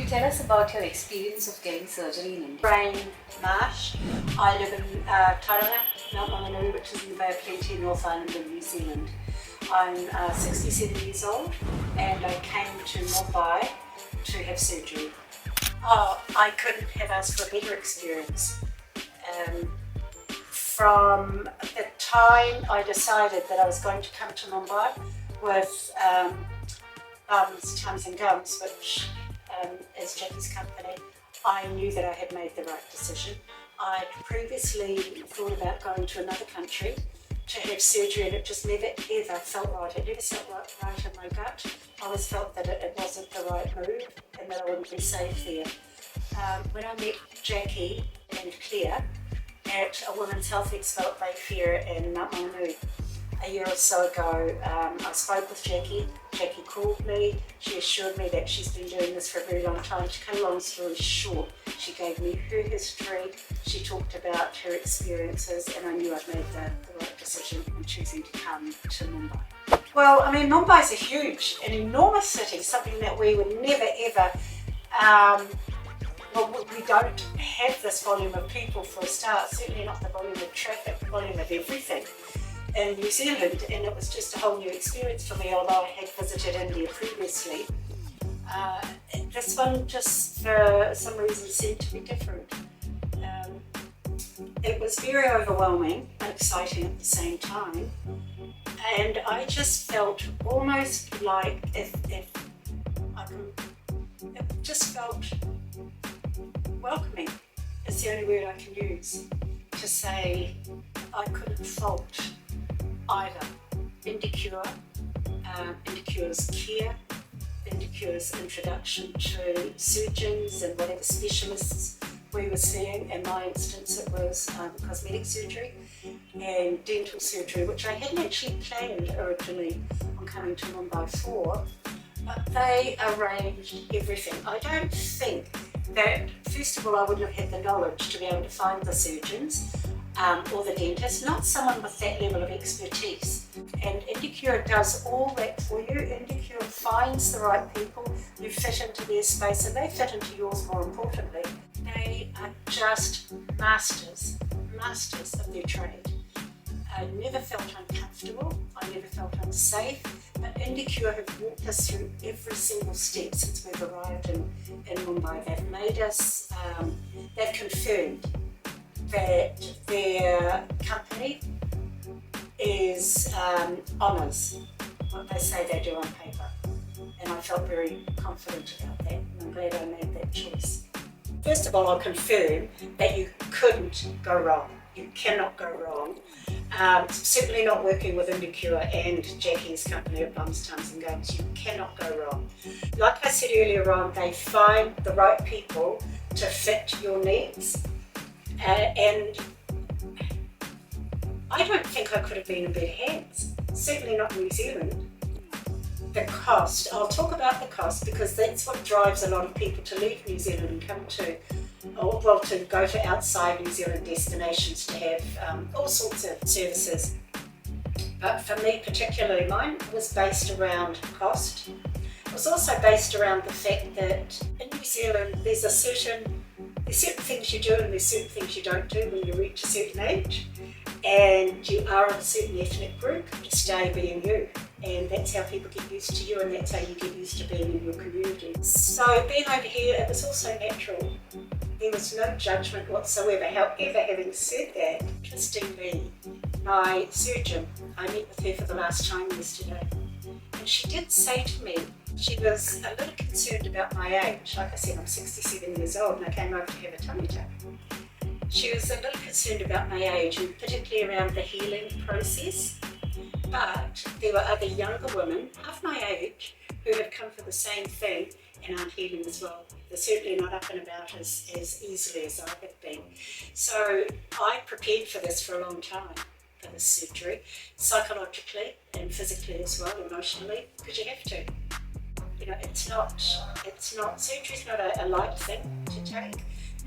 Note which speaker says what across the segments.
Speaker 1: tell us about your experience of getting surgery in India?
Speaker 2: Lorraine, Marsh. I live in Tauranga, Mount Maunganui, which is in the Bay of Plenty, North Island of New Zealand. I'm 67 years old and I came to Mumbai to have surgery. Oh, I couldn't have asked for a better experience. From the time I decided that I was going to come to Mumbai with Tums and Gums, which is Jackie's company, I knew that I had made the right decision. I'd previously thought about going to another country to have surgery and it just never ever felt right. It never felt right in my gut. I always felt that it wasn't the right move and that I wouldn't be safe there. When I met Jackie and Claire at a Women's Health Expo at Bayfair in Mount Maunganui a year or so ago, I spoke with Jackie. Jackie called me. She assured me that she's been doing this for a very long time. To cut a long story short, she gave me her history. She talked about her experiences, and I knew I'd made the right decision in choosing to come to Mumbai. Well, I mean, Mumbai's an enormous city, something that we would never ever. We don't have this volume of people for a start, certainly not the volume of traffic, the volume of everything in New Zealand, and it was just a whole new experience for me, although I had visited India previously. This one just for some reason seemed to be different. It was very overwhelming and exciting at the same time, and I just felt almost like it just felt welcoming is the only word I can use to say I couldn't fault either Indicure, Indicure's care, Indicure's introduction to surgeons and whatever specialists we were seeing. In my instance it was cosmetic surgery and dental surgery, which I hadn't actually planned originally on coming to Mumbai for, but they arranged everything. I don't think that, first of all, I wouldn't have had the knowledge to be able to find the surgeons or the dentist, not someone with that level of expertise. And Indicure does all that for you. Indicure finds the right people who fit into their space, and they fit into yours more importantly. They are just masters of their trade. I never felt uncomfortable, I never felt unsafe, but Indicure have walked us through every single step since we've arrived in Mumbai. They've made us, they've confirmed that their company is honours what they say they do on paper, and I felt very confident about that, and I'm glad I made that choice. First of all, I'll confirm that you couldn't go wrong. You cannot go wrong. Certainly not working with Indicure and Jackie's company at Tums and Gums. You cannot go wrong. Like I said earlier on, they find the right people to fit your needs, and I don't think I could have been in better hands. Certainly not New Zealand. The cost, I'll talk about the cost because that's what drives a lot of people to leave New Zealand and come to, or well, to go to outside New Zealand destinations to have all sorts of services. But for me particularly, mine was based around cost. It was also based around the fact that in New Zealand there's certain things you do and there's certain things you don't do when you reach a certain age, and you are of a certain ethnic group, you stay being you. And that's how people get used to you, and that's how you get used to being in your community. So being over here, it was also natural. There was no judgment whatsoever. However, having said that, interestingly, my surgeon, I met with her for the last time yesterday, and she did say to me, she was a little concerned about my age. Like I said, I'm 67 years old and I came over to have a tummy tuck. She was a little concerned about my age, and particularly around the healing process. But there were other younger women of my age who have come for the same thing and aren't healing as well. They're certainly not up and about as easily as I have been. So I prepared for this for a long time, for this surgery, psychologically and physically as well, emotionally, because you have to. You know, it's not, surgery's not a light thing to take.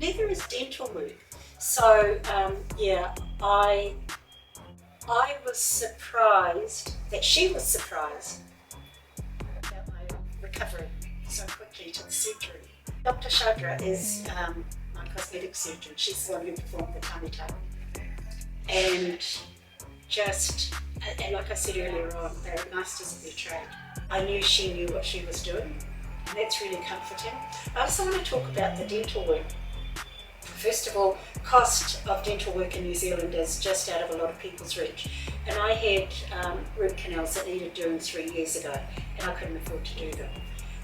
Speaker 2: Neither is dental work. So yeah, I was surprised that she was surprised about my recovery so quickly to the surgery. Dr. Shadra is my cosmetic surgeon. She's the one who performed the tummy tuck. And just, and like I said earlier on, they're masters of their trade. I knew she knew what she was doing, and that's really comforting. I also want to talk about the dental work. First of all, cost of dental work in New Zealand is just out of a lot of people's reach. And I had root canals that needed doing 3 years ago, and I couldn't afford to do them.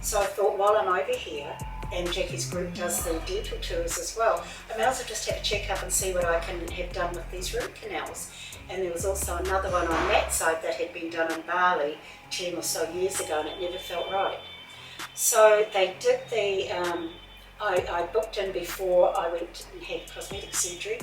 Speaker 2: So I thought, while I'm over here, and Jackie's group does the dental tours as well, I may as well just have a check-up and see what I can have done with these root canals. And there was also another one on that side that had been done in Bali 10 or so years ago, and it never felt right. So they did the, I booked in before I went and had cosmetic surgery.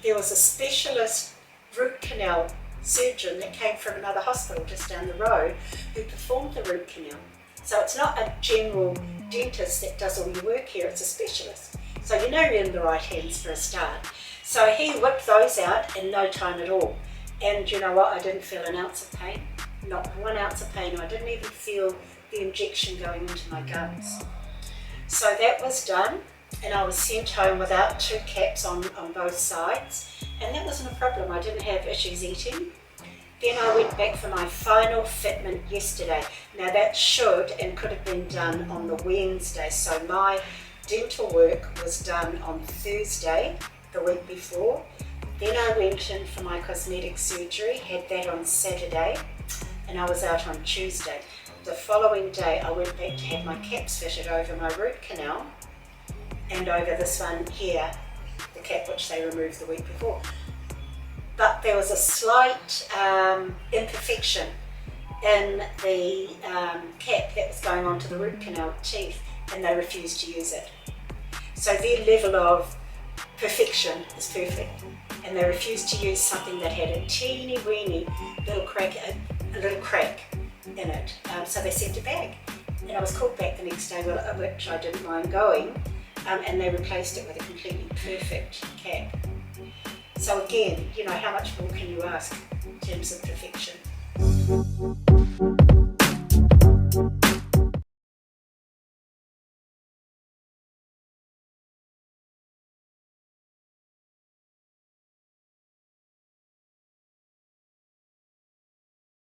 Speaker 2: There was a specialist root canal surgeon that came from another hospital just down the road who performed the root canal. So it's not a general dentist that does all your work here, it's a specialist. So you know you're in the right hands for a start. So he whipped those out in no time at all. And you know what, I didn't feel an ounce of pain, not 1 ounce of pain. I didn't even feel the injection going into my gums. So that was done, and I was sent home without 2 caps on both sides. And that wasn't a problem, I didn't have issues eating. Then I went back for my final fitment yesterday. Now that should and could have been done on the Wednesday. So my dental work was done on Thursday, the week before. Then I went in for my cosmetic surgery, had that on Saturday, and I was out on Tuesday. The following day I went back to have my caps fitted over my root canal and over this one here, the cap which they removed the week before. But there was a slight imperfection in the cap that was going onto the root canal teeth, and they refused to use it. So their level of perfection is perfect, and they refused to use something that had a teeny weeny little crack in it. So they sent it back, and I was called back the next day, which I didn't mind going, and they replaced it with a completely perfect cap. So again, you know, how much more can you ask in terms of perfection?